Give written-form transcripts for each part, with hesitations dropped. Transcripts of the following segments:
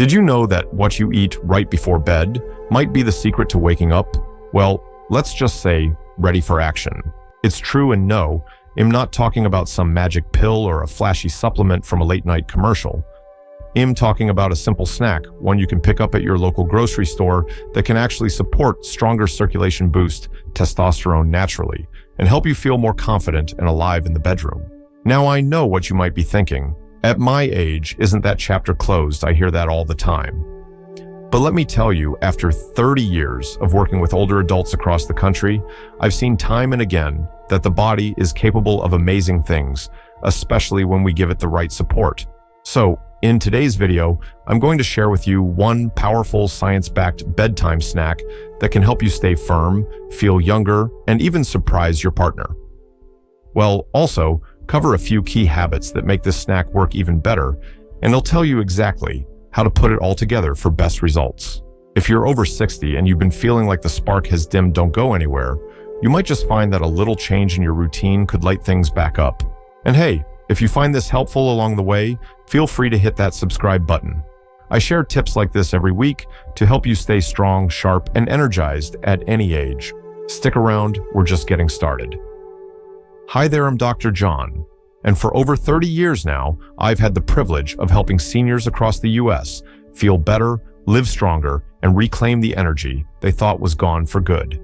Did you know that what you eat right before bed might be the secret to waking up? Well, let's just say, ready for action. It's true, and no, I'm not talking about some magic pill or a flashy supplement from a late-night commercial. I'm talking about a simple snack, one you can pick up at your local grocery store that can actually support stronger circulation boost testosterone naturally and help you feel more confident and alive in the bedroom. Now, I know what you might be thinking. At my age, isn't that chapter closed? I hear that all the time. But let me tell you, after 30 years of working with older adults across the country, I've seen time and again that the body is capable of amazing things, especially when we give it the right support. So, in today's video, I'm going to share with you one powerful science-backed bedtime snack that can help you stay firm, feel younger, and even surprise your partner. We'll also cover a few key habits that make this snack work even better, and I'll tell you exactly how to put it all together for best results. If you're over 60 and you've been feeling like the spark has dimmed, don't go anywhere. You might just find that a little change in your routine could light things back up. And hey, if you find this helpful along the way, feel free to hit that subscribe button. I share tips like this every week to help you stay strong, sharp, and energized at any age. Stick around, we're just getting started. Hi there, I'm Dr. John, and for over 30 years now, I've had the privilege of helping seniors across the US feel better, live stronger, and reclaim the energy they thought was gone for good.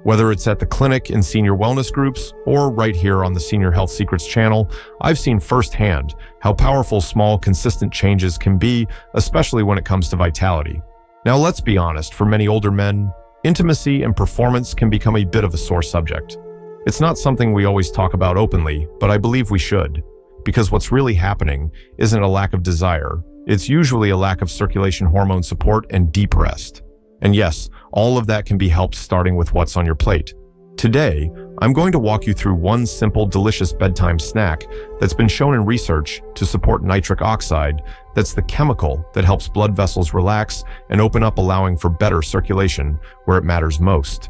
Whether it's at the clinic in senior wellness groups or right here on the Senior Health Secrets channel, I've seen firsthand how powerful small, consistent changes can be, especially when it comes to vitality. Now, let's be honest, for many older men, intimacy and performance can become a bit of a sore subject. It's not something we always talk about openly, but I believe we should, because what's really happening isn't a lack of desire. It's usually a lack of circulation hormone support and deep rest. And yes, all of that can be helped starting with what's on your plate. Today, I'm going to walk you through one simple, delicious bedtime snack that's been shown in research to support nitric oxide. That's the chemical that helps blood vessels relax and open up, allowing for better circulation where it matters most.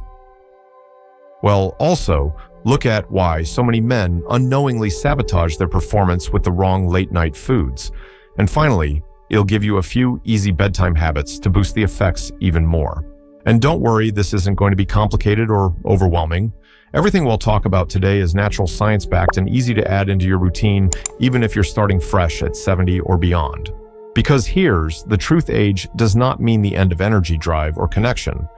Well, also, look at why so many men unknowingly sabotage their performance with the wrong late-night foods. And finally, it'll give you a few easy bedtime habits to boost the effects even more. And don't worry, this isn't going to be complicated or overwhelming. Everything we'll talk about today is natural science-backed and easy to add into your routine, even if you're starting fresh at 70 or beyond. Because here's the truth: age does not mean the end of energy, drive, or connection.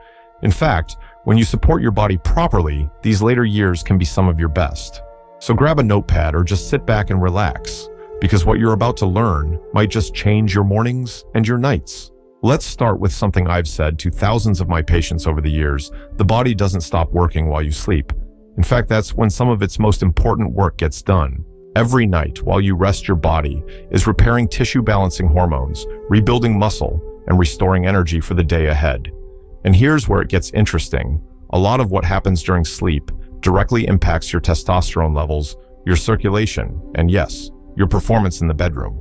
In fact, when you support your body properly, these later years can be some of your best. So grab a notepad or just sit back and relax, because what you're about to learn might just change your mornings and your nights. Let's start with something I've said to thousands of my patients over the years: the body doesn't stop working while you sleep. In fact, that's when some of its most important work gets done. Every night while you rest, your body is repairing tissue, balancing hormones, rebuilding muscle, and restoring energy for the day ahead. And here's where it gets interesting. A lot of what happens during sleep directly impacts your testosterone levels, your circulation, and yes, your performance in the bedroom.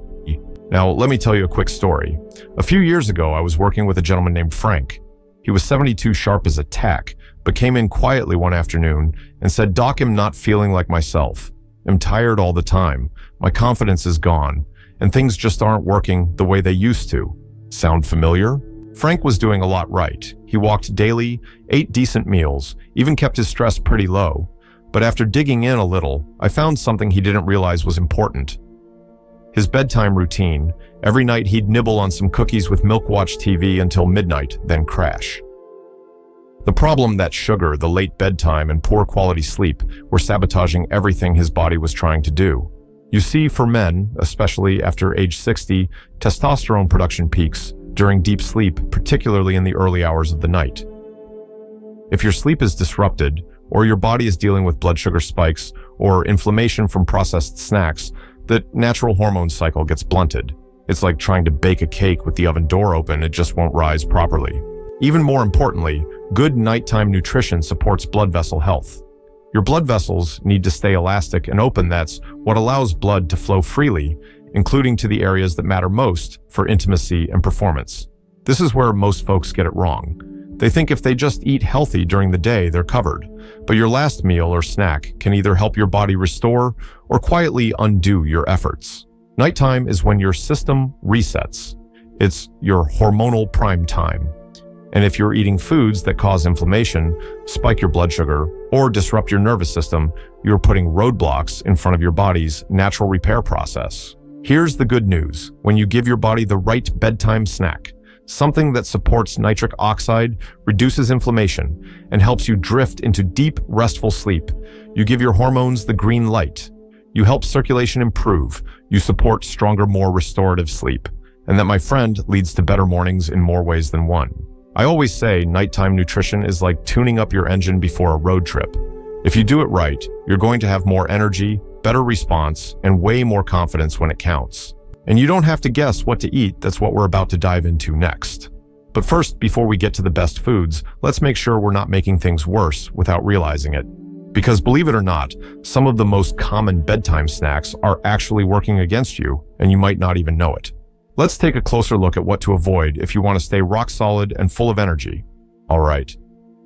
Now, let me tell you a quick story. A few years ago, I was working with a gentleman named Frank. He was 72, sharp as a tack, but came in quietly one afternoon and said, "Doc, I'm not feeling like myself. I'm tired all the time. My confidence is gone, and things just aren't working the way they used to." Sound familiar? Frank was doing a lot right. He walked daily, ate decent meals, even kept his stress pretty low. But after digging in a little, I found something he didn't realize was important. His bedtime routine. Every night he'd nibble on some cookies with milk, watch TV until midnight, then crash. The problem: that sugar, the late bedtime, and poor quality sleep were sabotaging everything his body was trying to do. You see, for men, especially after age 60, testosterone production peaks during deep sleep, particularly in the early hours of the night. If your sleep is disrupted, or your body is dealing with blood sugar spikes or inflammation from processed snacks, the natural hormone cycle gets blunted. It's like trying to bake a cake with the oven door open; it just won't rise properly. Even more importantly, good nighttime nutrition supports blood vessel health. Your blood vessels need to stay elastic and open. That's what allows blood to flow freely, including to the areas that matter most for intimacy and performance. This is where most folks get it wrong. They think if they just eat healthy during the day, they're covered. But your last meal or snack can either help your body restore or quietly undo your efforts. Nighttime is when your system resets. It's your hormonal prime time. And if you're eating foods that cause inflammation, spike your blood sugar, or disrupt your nervous system, you're putting roadblocks in front of your body's natural repair process. Here's the good news. When you give your body the right bedtime snack, something that supports nitric oxide, reduces inflammation, and helps you drift into deep, restful sleep, you give your hormones the green light. You help circulation improve. You support stronger, more restorative sleep. And that, my friend, leads to better mornings in more ways than one. I always say nighttime nutrition is like tuning up your engine before a road trip. If you do it right, you're going to have more energy, better response, and way more confidence when it counts. And you don't have to guess what to eat. That's what we're about to dive into next. But first, before we get to the best foods, let's make sure we're not making things worse without realizing it. Because believe it or not, some of the most common bedtime snacks are actually working against you, and you might not even know it. Let's take a closer look at what to avoid if you want to stay rock solid and full of energy. All right,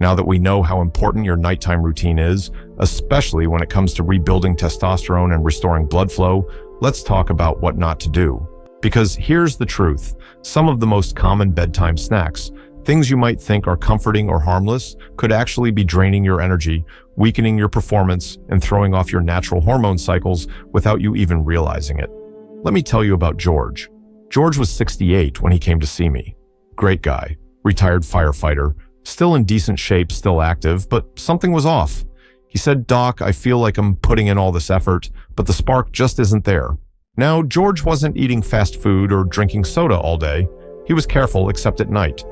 now that we know how important your nighttime routine is, especially when it comes to rebuilding testosterone and restoring blood flow, let's talk about what not to do. Because here's the truth, some of the most common bedtime snacks, things you might think are comforting or harmless, could actually be draining your energy, weakening your performance, and throwing off your natural hormone cycles without you even realizing it. Let me tell you about George. George was 68 when he came to see me. Great guy, retired firefighter, still in decent shape, still active, but something was off. He said, "Doc, I feel like I'm putting in all this effort, but the spark just isn't there." Now, George wasn't eating fast food or drinking soda all day. He was careful, except at night.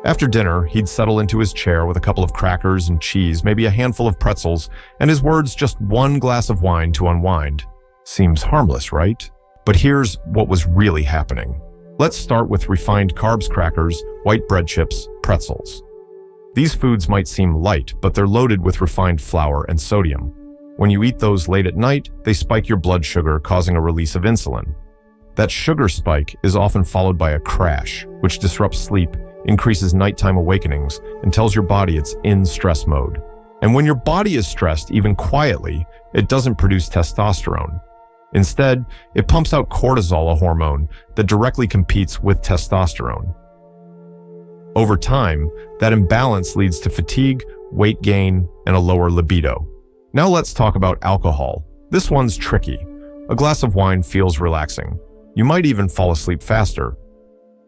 After dinner, he'd settle into his chair with a couple of crackers and cheese, maybe a handful of pretzels, and his words, just one glass of wine to unwind. Seems harmless, right? But here's what was really happening. Let's start with refined carbs crackers, white bread chips, pretzels. These foods might seem light, but they're loaded with refined flour and sodium. When you eat those late at night, they spike your blood sugar, causing a release of insulin. That sugar spike is often followed by a crash, which disrupts sleep, increases nighttime awakenings, and tells your body it's in stress mode. And when your body is stressed, even quietly, it doesn't produce testosterone. Instead, it pumps out cortisol, a hormone that directly competes with testosterone. Over time, that imbalance leads to fatigue, weight gain, and a lower libido. Now let's talk about alcohol. This one's tricky. A glass of wine feels relaxing. You might even fall asleep faster.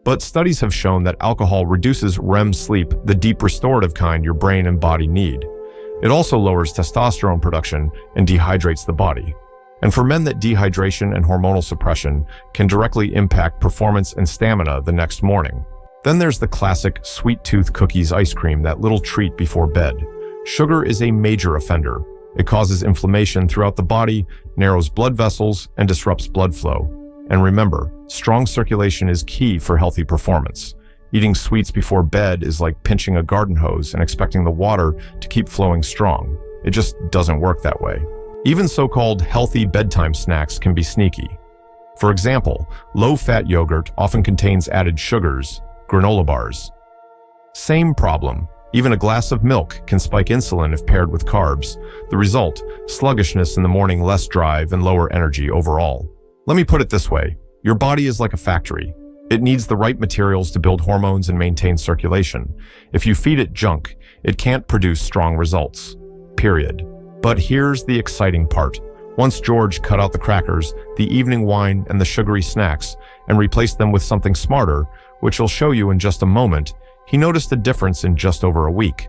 But studies have shown that alcohol reduces REM sleep, the deep restorative kind your brain and body need. It also lowers testosterone production and dehydrates the body. And for men, that dehydration and hormonal suppression can directly impact performance and stamina the next morning. Then there's the classic sweet tooth cookies ice cream, that little treat before bed. Sugar is a major offender. It causes inflammation throughout the body, narrows blood vessels, and disrupts blood flow. And remember, strong circulation is key for healthy performance. Eating sweets before bed is like pinching a garden hose and expecting the water to keep flowing strong. It just doesn't work that way. Even so-called healthy bedtime snacks can be sneaky. For example, low-fat yogurt often contains added sugars, granola bars. Same problem. Even a glass of milk can spike insulin if paired with carbs. The result, sluggishness in the morning, less drive, and lower energy overall. Let me put it this way. Your body is like a factory. It needs the right materials to build hormones and maintain circulation. If you feed it junk, it can't produce strong results. Period. But here's the exciting part. Once George cut out the crackers, the evening wine, and the sugary snacks, and replaced them with something smarter, which I'll show you in just a moment, he noticed a difference in just over a week.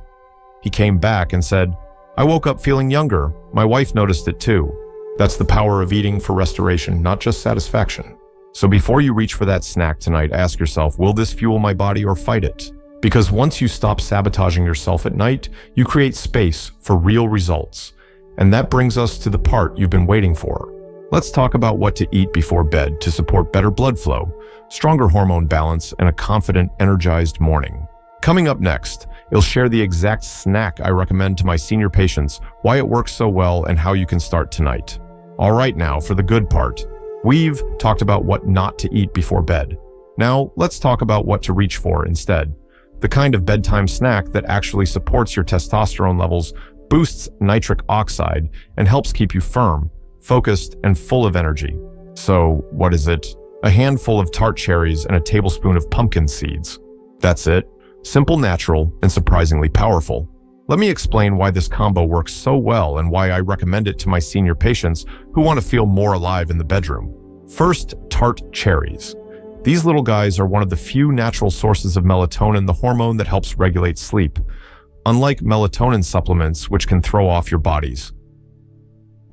He came back and said, "I woke up feeling younger. My wife noticed it too." That's the power of eating for restoration, not just satisfaction. So before you reach for that snack tonight, ask yourself, will this fuel my body or fight it? Because once you stop sabotaging yourself at night, you create space for real results. And that brings us to the part you've been waiting for. Let's talk about what to eat before bed to support better blood flow, stronger hormone balance, and a confident, energized morning. Coming up next, I'll share the exact snack I recommend to my senior patients, why it works so well, and how you can start tonight. All right, now for the good part. We've talked about what not to eat before bed. Now, let's talk about what to reach for instead. The kind of bedtime snack that actually supports your testosterone levels, boosts nitric oxide, and helps keep you firm, focused, and full of energy. So, what is it? a handful of tart cherries, and a tablespoon of pumpkin seeds. That's it. Simple, natural, and surprisingly powerful. Let me explain why this combo works so well and why I recommend it to my senior patients who want to feel more alive in the bedroom. First, tart cherries. These little guys are one of the few natural sources of melatonin, the hormone that helps regulate sleep, unlike melatonin supplements, which can throw off your body's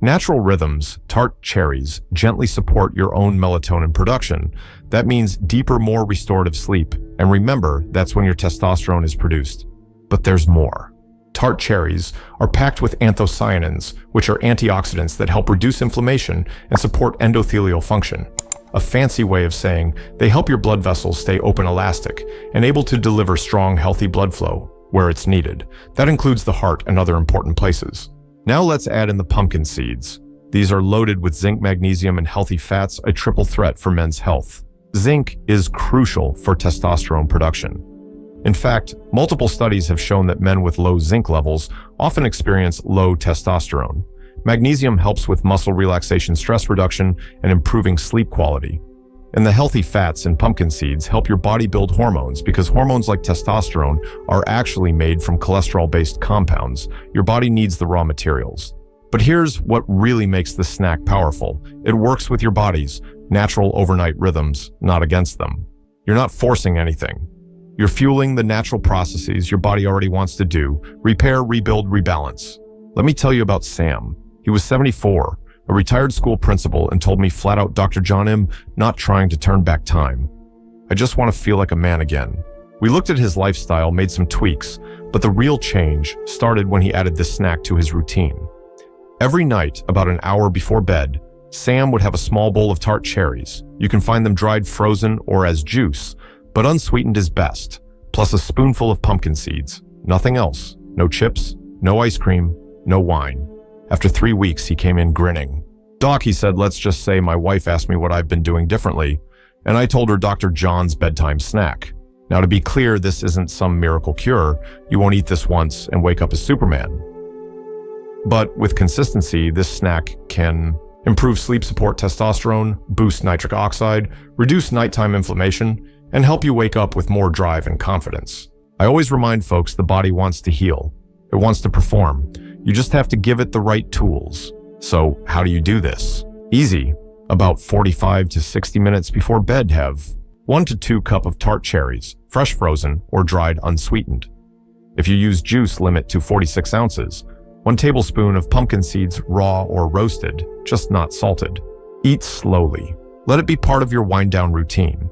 natural rhythms. Tart cherries gently support your own melatonin production. That means deeper, more restorative sleep. And remember, that's when your testosterone is produced. But there's more. Tart cherries are packed with anthocyanins, which are antioxidants that help reduce inflammation and support endothelial function. A fancy way of saying they help your blood vessels stay open, elastic, and able to deliver strong, healthy blood flow where it's needed. That includes the heart and other important places. Now let's add in the pumpkin seeds. These are loaded with zinc, magnesium, and healthy fats, a triple threat for men's health. Zinc is crucial for testosterone production. In fact, multiple studies have shown that men with low zinc levels often experience low testosterone. Magnesium helps with muscle relaxation, stress reduction, and improving sleep quality. And the healthy fats in pumpkin seeds help your body build hormones, because hormones like testosterone are actually made from cholesterol-based compounds. Your body needs the raw materials. But here's what really makes this snack powerful. It works with your body's natural overnight rhythms, not against them. You're not forcing anything. You're fueling the natural processes your body already wants to do: repair, rebuild, rebalance. Let me tell you about Sam. He was 74, a retired school principal, and told me flat out, "Dr. John, I'm not trying to turn back time. I just want to feel like a man again." We looked at his lifestyle, made some tweaks, but the real change started when he added this snack to his routine. Every night, about an hour before bed, Sam would have a small bowl of tart cherries. You can find them dried, frozen, or as juice, but unsweetened is best, plus a spoonful of pumpkin seeds. Nothing else. No chips, no ice cream, no wine. After 3 weeks, he came in grinning. "Doc," he said, "let's just say my wife asked me what I've been doing differently, and I told her Dr. John's bedtime snack. Now, to be clear, this isn't some miracle cure. You won't eat this once and wake up as Superman. But with consistency, this snack can improve sleep, support testosterone, boost nitric oxide, reduce nighttime inflammation, and help you wake up with more drive and confidence." I always remind folks the body wants to heal. It wants to perform. You just have to give it the right tools. So how do you do this? Easy. About 45 to 60 minutes before bed, have 1 to 2 cups of tart cherries, fresh frozen or dried unsweetened. If you use juice, limit to 46 ounces. 1 tablespoon of pumpkin seeds, raw or roasted, just not salted. Eat slowly. Let it be part of your wind-down routine.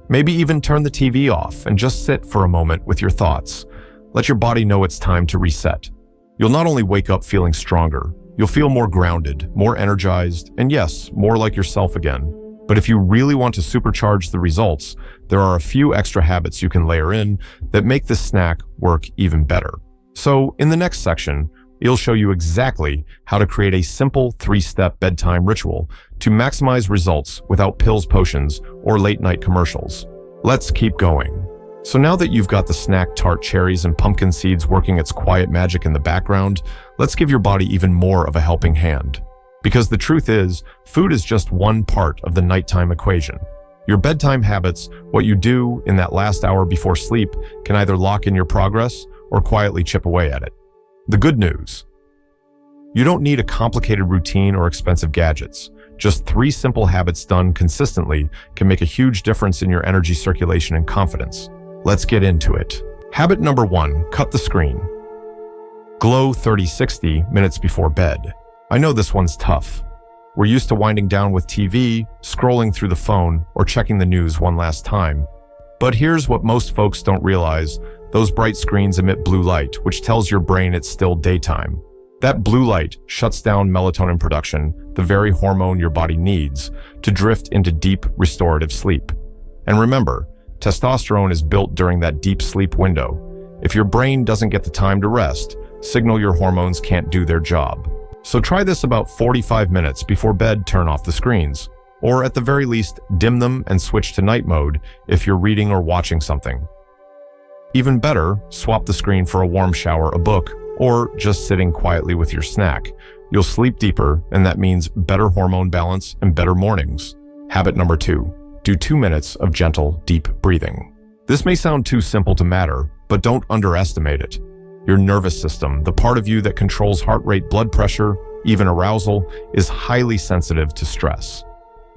Maybe even turn the TV off and just sit for a moment with your thoughts. Let your body know it's time to reset. You'll not only wake up feeling stronger, you'll feel more grounded, more energized, and yes, more like yourself again. But if you really want to supercharge the results, there are a few extra habits you can layer in that make this snack work even better. So in the next section, it'll show you exactly how to create a simple 3-step bedtime ritual to maximize results without pills, potions, or late-night commercials. Let's keep going. So now that you've got the snack tart cherries and pumpkin seeds working its quiet magic in the background, let's give your body even more of a helping hand. Because the truth is, food is just one part of the nighttime equation. Your bedtime habits, what you do in that last hour before sleep, can either lock in your progress or quietly chip away at it. The good news: you don't need a complicated routine or expensive gadgets. Just 3 simple habits done consistently can make a huge difference in your energy circulation and confidence. Let's get into it. Habit number 1, cut the screen. Glow 30-60 minutes before bed. I know this one's tough. We're used to winding down with TV, scrolling through the phone, or checking the news one last time. But here's what most folks don't realize. Those bright screens emit blue light, which tells your brain it's still daytime. That blue light shuts down melatonin production, the very hormone your body needs to drift into deep, restorative sleep. And remember, testosterone is built during that deep sleep window. If your brain doesn't get the time to rest, signal your hormones can't do their job. So try this about 45 minutes before bed. Turn off the screens, or at the very least, dim them and switch to night mode if you're reading or watching something. Even better, swap the screen for a warm shower, a book, or just sitting quietly with your snack. You'll sleep deeper, and that means better hormone balance and better mornings. Habit number 2, do 2 minutes of gentle, deep breathing. This may sound too simple to matter, but don't underestimate it. Your nervous system, the part of you that controls heart rate, blood pressure, even arousal, is highly sensitive to stress.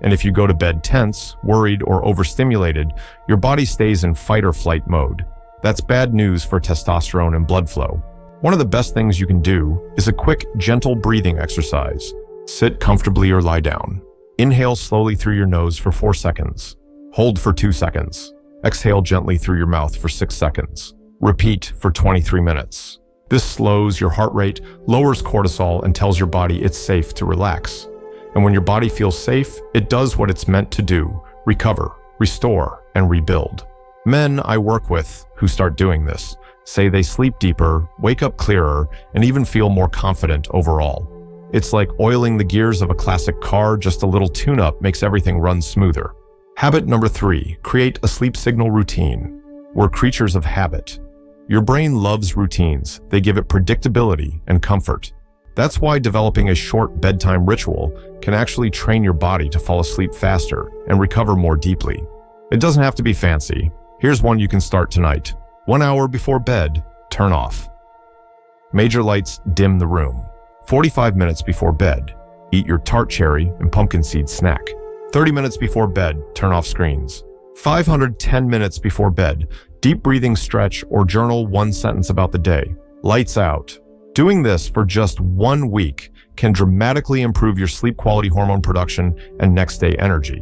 And if you go to bed tense, worried, or overstimulated, your body stays in fight or flight mode. That's bad news for testosterone and blood flow. One of the best things you can do is a quick, gentle breathing exercise. Sit comfortably or lie down. Inhale slowly through your nose for 4 seconds. Hold for 2 seconds. Exhale gently through your mouth for 6 seconds. Repeat for 23 minutes. This slows your heart rate, lowers cortisol, and tells your body it's safe to relax. And when your body feels safe, it does what it's meant to do: recover, restore, and rebuild. Men I work with who start doing this say they sleep deeper, wake up clearer, and even feel more confident overall. It's like oiling the gears of a classic car. Just a little tune-up makes everything run smoother. Habit number 3, create a sleep signal routine. We're creatures of habit. Your brain loves routines. They give it predictability and comfort. That's why developing a short bedtime ritual can actually train your body to fall asleep faster and recover more deeply. It doesn't have to be fancy. Here's one you can start tonight. 1 hour before bed, turn off. Major lights, dim the room. 45 minutes before bed, eat your tart cherry and pumpkin seed snack. 30 minutes before bed, turn off screens. 510 minutes before bed, deep breathing, stretch, or journal 1 sentence about the day. Lights out. Doing this for just 1 week can dramatically improve your sleep quality, hormone production, and next day energy.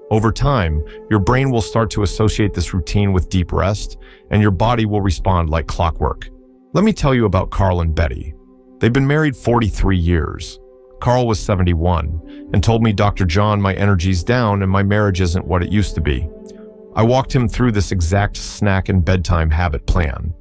Over time, your brain will start to associate this routine with deep rest, and your body will respond like clockwork. Let me tell you about Carl and Betty. They've been married 43 years. Carl was 71 and told me, "Dr. John, my energy's down and my marriage isn't what it used to be." I walked him through this exact snack and bedtime habit plan.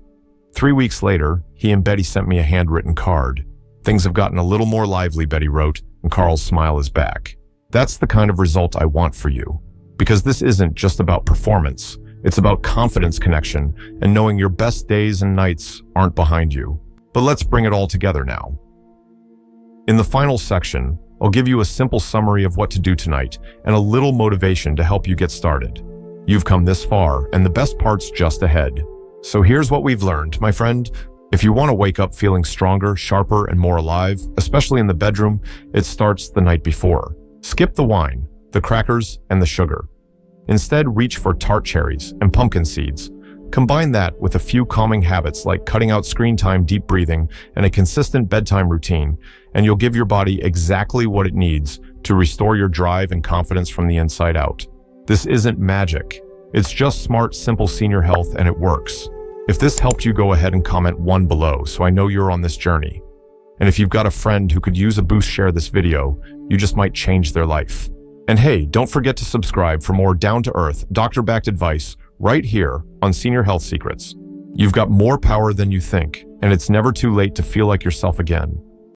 3 weeks later, he and Betty sent me a handwritten card. "Things have gotten a little more lively," Betty wrote, and Carl's smile is back. That's the kind of result I want for you. Because this isn't just about performance. It's about confidence, connection, and knowing your best days and nights aren't behind you. But let's bring it all together now. In the final section, I'll give you a simple summary of what to do tonight and a little motivation to help you get started. You've come this far, and the best part's just ahead. So here's what we've learned, my friend. If you want to wake up feeling stronger, sharper, and more alive, especially in the bedroom, it starts the night before. Skip the wine, the crackers, and the sugar. Instead, reach for tart cherries and pumpkin seeds. Combine that with a few calming habits like cutting out screen time, deep breathing, and a consistent bedtime routine, and you'll give your body exactly what it needs to restore your drive and confidence from the inside out. This isn't magic. It's just smart, simple senior health, and it works. If this helped you, go ahead and comment 1 below so I know you're on this journey. And if you've got a friend who could use a boost, share this video. You just might change their life. And hey, don't forget to subscribe for more down-to-earth, doctor-backed advice right here on Senior Health Secrets. You've got more power than you think, and it's never too late to feel like yourself again.